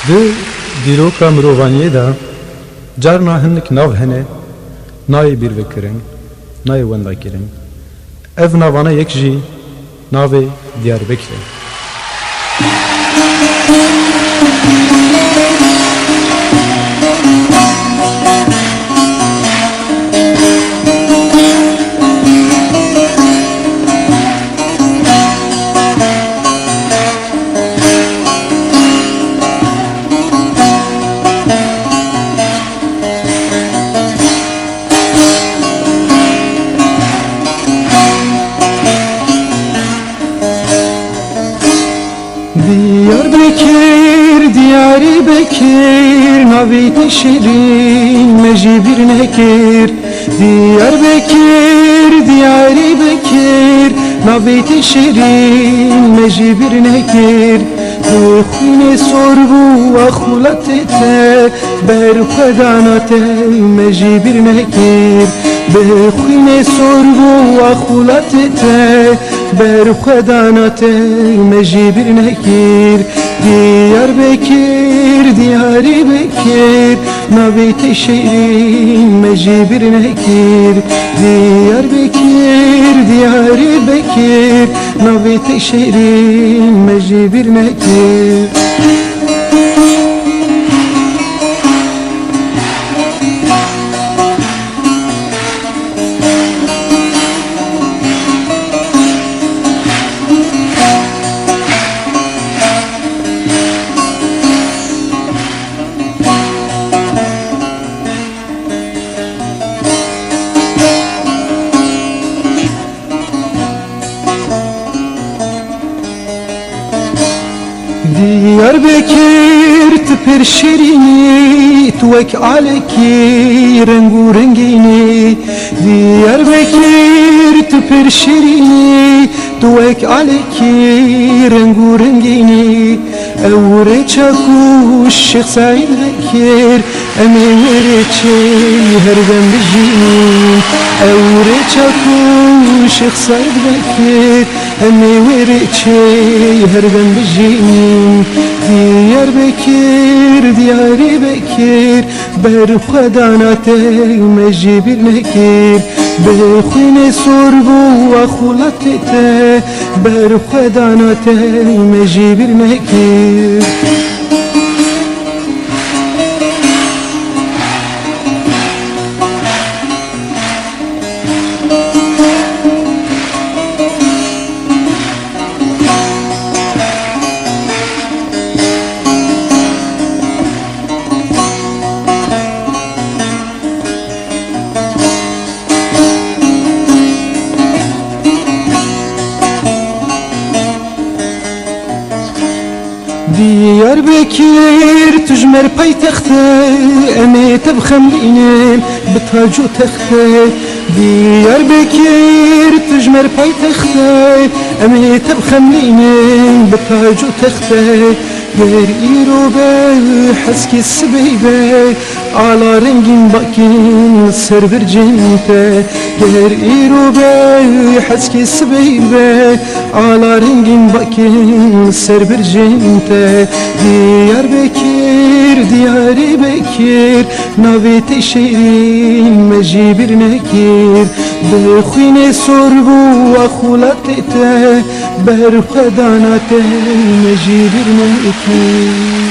Di dîroka mirovaniyê de carna hinek nav hene nayê bîr vekirin, nayê wendakirin. Ev navana yek jî navê Diyarbekir e. Diyarbekir, Diyarbekir, navî şirin mecibir nekir. Diyarbekir, Diyarbekir, navî şirin mecibir nekir. Xwînê sor bû exuletê te, berxwedana te mecibir nekir. Xwînê sor bû exuletê te, berxwedana te mecibir nekir. Diyarbekir, Diyarbekir, navê te şirin mecibir nekir. Diyarbekir, Diyarbekir, navê te şirin mecibir nekir. Diyarbekir tüper şirini, tuvek aleki rengu rengini. Diyarbekir tüper şirini, tuvek aleki rengu rengini. Evre çakuş Şeyh Said Bekir, emre çey her dem bijini. Evre çakuş Şeyh Said Bekir, emre çey her dem bijini. Diyarbekir, Diyarbekir, berxwedana te mecibir nekir. Xwînê sor bû exuletê te, berxwedana te mecibir nekir. Diyarbekir tujmer paytexte, emê te bixemlînin bi tac û texte. Diyarbekir tujmer paytexte, emê te bixemlînin bi tac û texte. Ger îro be heskî sibê be, ala rengîn bakîn ser bircên te. Ger îro be heskî sibê be, ala rengîn bakîn ser bircên te. Diyarbekir, Diyarbekir, navê te şirin mecibir nekir. Xwînê sor bû exuletê te, berxwedana te mecibir nekir.